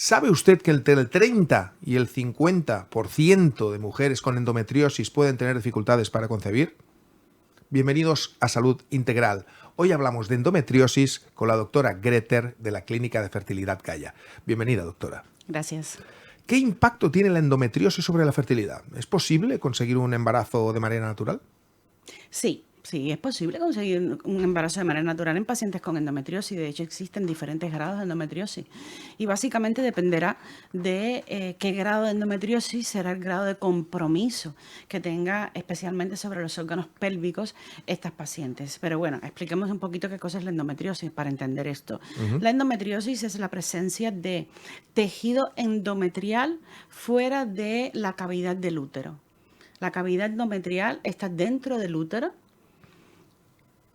¿Sabe usted que entre el 30 y el 50% de mujeres con endometriosis pueden tener dificultades para concebir? Bienvenidos a Salud Integral. Hoy hablamos de endometriosis con la doctora Greter de la Clínica de Fertilidad Calla. Bienvenida, doctora. Gracias. ¿Qué impacto tiene la endometriosis sobre la fertilidad? ¿Es posible conseguir un embarazo de manera natural? Sí, es posible conseguir un embarazo de manera natural en pacientes con endometriosis. De hecho, existen diferentes grados de endometriosis. Y básicamente dependerá de qué grado de endometriosis será el grado de compromiso que tenga especialmente sobre los órganos pélvicos estas pacientes. Pero bueno, expliquemos un poquito qué cosa es la endometriosis para entender esto. La endometriosis es la presencia de tejido endometrial fuera de la cavidad del útero. La cavidad endometrial está dentro del útero.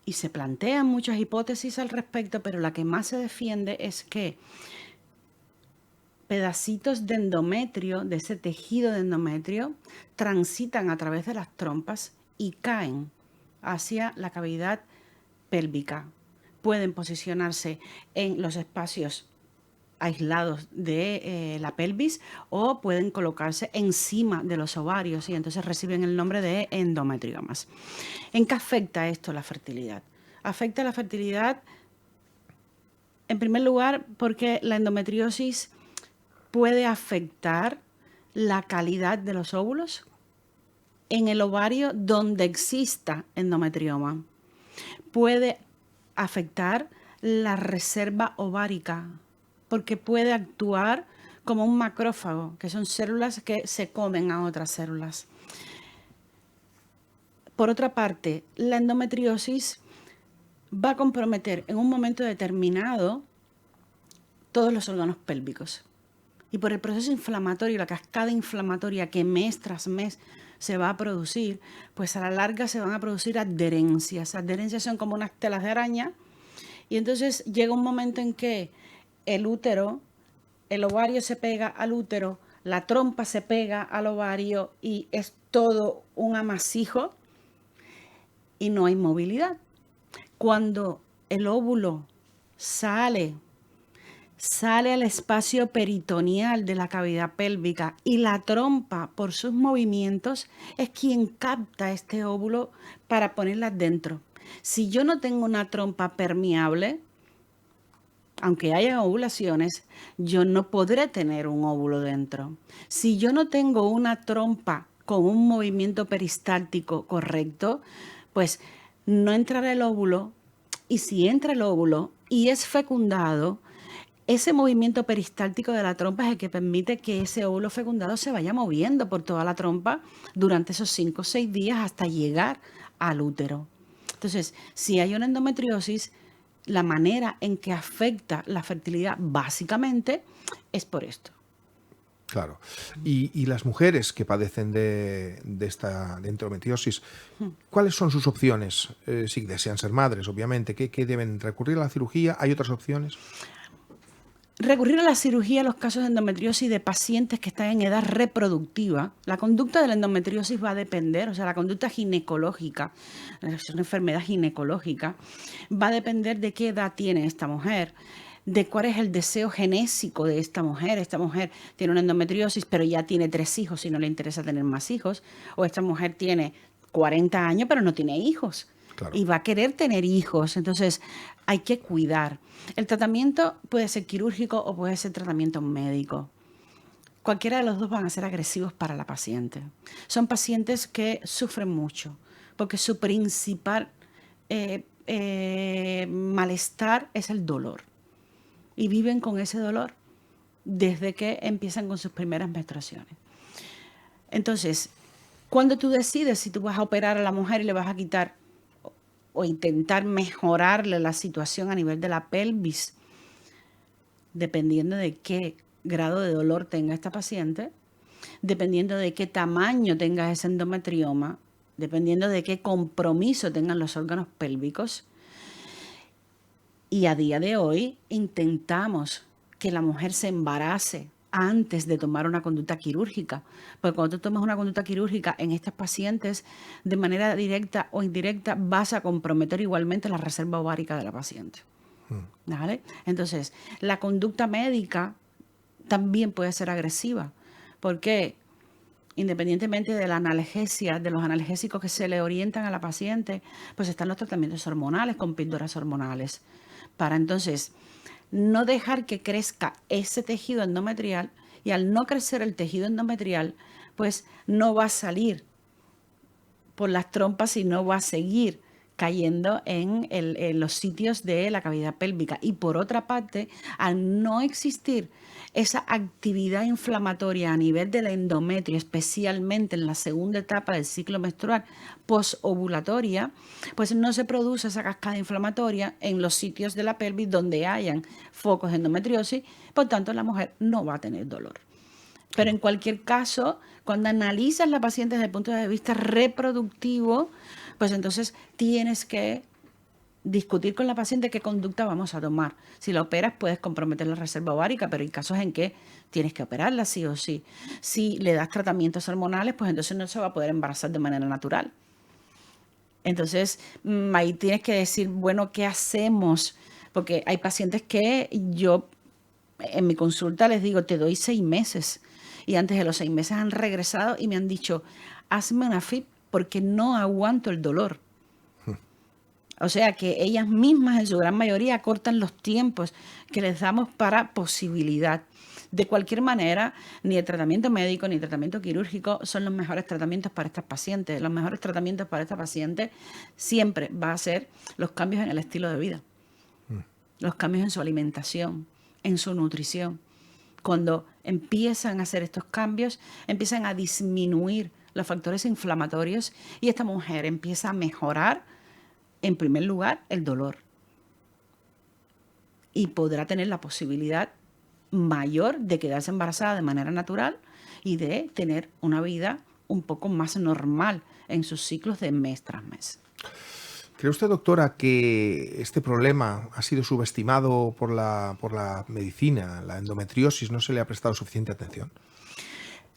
Y se plantean muchas hipótesis al respecto, pero la que más se defiende es que pedacitos de endometrio, de ese tejido de endometrio, transitan a través de las trompas y caen hacia la cavidad pélvica. Pueden posicionarse en los espacios aislados de la pelvis o pueden colocarse encima de los ovarios y entonces reciben el nombre de endometriomas. ¿En qué afecta esto la fertilidad? Afecta la fertilidad en primer lugar porque la endometriosis puede afectar la calidad de los óvulos en el ovario donde exista endometrioma. Puede afectar la reserva ovárica porque puede actuar como un macrófago, que son células que se comen a otras células. Por otra parte, la endometriosis va a comprometer en un momento determinado todos los órganos pélvicos. Y por el proceso inflamatorio, la cascada inflamatoria que mes tras mes se va a producir, pues a la larga se van a producir adherencias. Adherencias son como unas telas de araña. Y entonces llega un momento en que el útero, el ovario se pega al útero, la trompa se pega al ovario y es todo un amasijo y no hay movilidad. Cuando el óvulo sale al espacio peritoneal de la cavidad pélvica y la trompa por sus movimientos es quien capta este óvulo para ponerla dentro. Si yo no tengo una trompa permeable, aunque haya ovulaciones, yo no podré tener un óvulo dentro. Si yo no tengo una trompa con un movimiento peristáltico correcto, pues no entrará el óvulo, y si entra el óvulo y es fecundado, ese movimiento peristáltico de la trompa es el que permite que ese óvulo fecundado se vaya moviendo por toda la trompa durante esos 5 o 6 días hasta llegar al útero. Entonces, si hay una endometriosis, la manera en que afecta la fertilidad básicamente es por esto. Claro. Y las mujeres que padecen de endometriosis, ¿cuáles son sus opciones? Si desean ser madres, obviamente, ¿qué deben recurrir a la cirugía? ¿Hay otras opciones? Recurrir a la cirugía en los casos de endometriosis de pacientes que están en edad reproductiva, la conducta de la endometriosis va a depender, o sea, la conducta ginecológica, es una enfermedad ginecológica, va a depender de qué edad tiene esta mujer, de cuál es el deseo genésico de esta mujer. Esta mujer tiene una endometriosis, pero ya tiene 3 hijos y no le interesa tener más hijos, o esta mujer tiene 40 años, pero no tiene hijos. Claro. Y va a querer tener hijos, entonces hay que cuidar. El tratamiento puede ser quirúrgico o puede ser tratamiento médico. Cualquiera de los dos van a ser agresivos para la paciente. Son pacientes que sufren mucho porque su principal malestar es el dolor y viven con ese dolor desde que empiezan con sus primeras menstruaciones. Entonces, cuando tú decides si tú vas a operar a la mujer y le vas a quitar o intentar mejorarle la situación a nivel de la pelvis, dependiendo de qué grado de dolor tenga esta paciente, dependiendo de qué tamaño tenga ese endometrioma, dependiendo de qué compromiso tengan los órganos pélvicos. Y a día de hoy intentamos que la mujer se embarace antes de tomar una conducta quirúrgica. Porque cuando tú tomas una conducta quirúrgica en estas pacientes, de manera directa o indirecta, vas a comprometer igualmente la reserva ovárica de la paciente. ¿Vale? Entonces, la conducta médica también puede ser agresiva, porque independientemente de la analgesia, de los analgésicos que se le orientan a la paciente, pues están los tratamientos hormonales con píldoras hormonales, para entonces no dejar que crezca ese tejido endometrial, y al no crecer el tejido endometrial, pues no va a salir por las trompas y no va a seguir cayendo en los sitios de la cavidad pélvica. Y por otra parte, al no existir esa actividad inflamatoria a nivel del endometrio, especialmente en la segunda etapa del ciclo menstrual posovulatoria, pues no se produce esa cascada inflamatoria en los sitios de la pelvis donde hayan focos de endometriosis, por tanto la mujer no va a tener dolor. Pero en cualquier caso, cuando analizas la paciente desde el punto de vista reproductivo, pues entonces tienes que discutir con la paciente qué conducta vamos a tomar. Si la operas, puedes comprometer la reserva ovárica, pero hay casos en que tienes que operarla sí o sí. Si le das tratamientos hormonales, pues entonces no se va a poder embarazar de manera natural. Entonces, ahí tienes que decir, bueno, ¿qué hacemos? Porque hay pacientes que yo en mi consulta les digo, te doy 6 meses. Y antes de los 6 meses han regresado y me han dicho, hazme una FIP porque no aguanto el dolor. O sea que ellas mismas en su gran mayoría acortan los tiempos que les damos para posibilidad. De cualquier manera, ni el tratamiento médico ni el tratamiento quirúrgico son los mejores tratamientos para estas pacientes. Los mejores tratamientos para esta paciente siempre va a ser los cambios en el estilo de vida, los cambios en su alimentación, en su nutrición. Cuando empiezan a hacer estos cambios, empiezan a disminuir los factores inflamatorios y esta mujer empieza a mejorar, en primer lugar, el dolor. Y podrá tener la posibilidad mayor de quedarse embarazada de manera natural y de tener una vida un poco más normal en sus ciclos de mes tras mes. ¿Cree usted, doctora, que este problema ha sido subestimado por la medicina? ¿La endometriosis no se le ha prestado suficiente atención?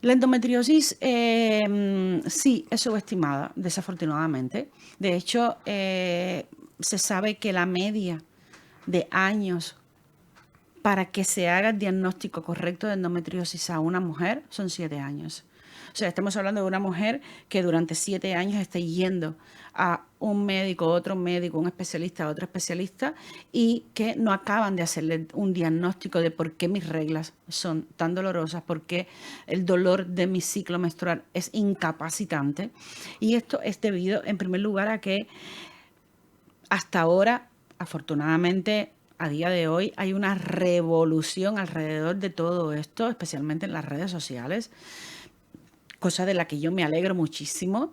La endometriosis sí es subestimada, desafortunadamente. De hecho, se sabe que la media de años para que se haga el diagnóstico correcto de endometriosis a una mujer son 7 años. O sea, estamos hablando de una mujer que durante 7 años está yendo a un médico, un especialista, otro especialista, y que no acaban de hacerle un diagnóstico de por qué mis reglas son tan dolorosas, por qué el dolor de mi ciclo menstrual es incapacitante. Y esto es debido, en primer lugar, a que hasta ahora, afortunadamente, a día de hoy, hay una revolución alrededor de todo esto, especialmente en las redes sociales, cosa de la que yo me alegro muchísimo,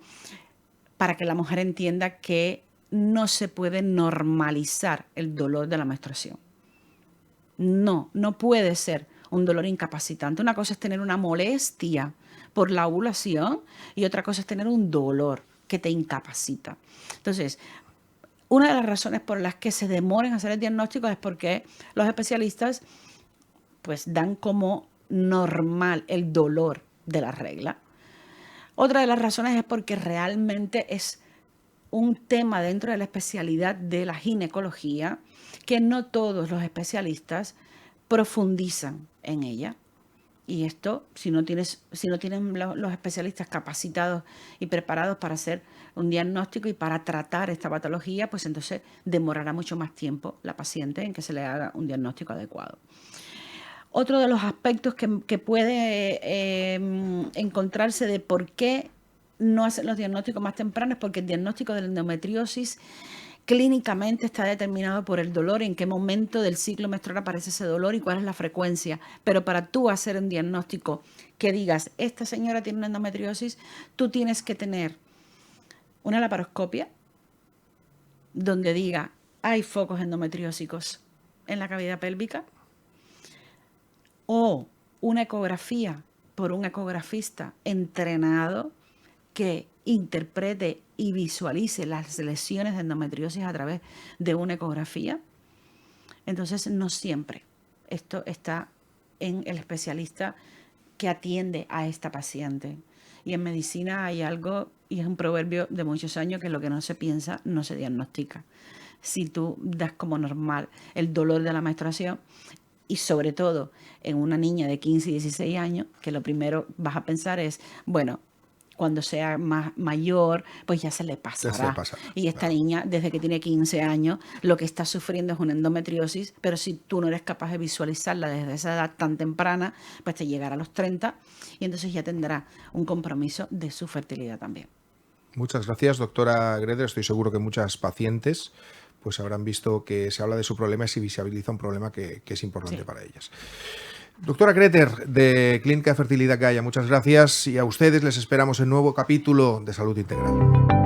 para que la mujer entienda que no se puede normalizar el dolor de la menstruación. No puede ser un dolor incapacitante. Una cosa es tener una molestia por la ovulación y otra cosa es tener un dolor que te incapacita. Entonces, una de las razones por las que se demoran a hacer el diagnóstico es porque los especialistas pues dan como normal el dolor de la regla. Otra de las razones es porque realmente es un tema dentro de la especialidad de la ginecología que no todos los especialistas profundizan en ella. Y esto, si no tienen los especialistas capacitados y preparados para hacer un diagnóstico y para tratar esta patología, pues entonces demorará mucho más tiempo la paciente en que se le haga un diagnóstico adecuado. Otro de los aspectos que puede encontrarse de por qué no hacen los diagnósticos más tempranos es porque el diagnóstico de la endometriosis clínicamente está determinado por el dolor, en qué momento del ciclo menstrual aparece ese dolor y cuál es la frecuencia. Pero para tú hacer un diagnóstico que digas, esta señora tiene una endometriosis, tú tienes que tener una laparoscopia donde diga, hay focos endometriósicos en la cavidad pélvica, o una ecografía por un ecografista entrenado que interprete y visualice las lesiones de endometriosis a través de una ecografía. Entonces, no siempre esto está en el especialista que atiende a esta paciente. Y en medicina hay algo, y es un proverbio de muchos años, que lo que no se piensa no se diagnostica. Si tú das como normal el dolor de la menstruación, Y sobre todo en una niña de 15 y 16 años, que lo primero vas a pensar es, bueno, cuando sea más mayor, pues ya se le pasará. Y esta niña, desde que tiene 15 años, lo que está sufriendo es una endometriosis, pero si tú no eres capaz de visualizarla desde esa edad tan temprana, pues te llegará a los 30 y entonces ya tendrá un compromiso de su fertilidad también. Muchas gracias, doctora Greder. Estoy seguro que muchas pacientes pues habrán visto que se habla de su problema y se visibiliza un problema que es importante para ellas. Doctora Greder, de Clínica de Fertilidad Gaia, muchas gracias y a ustedes les esperamos en nuevo capítulo de Salud Integral.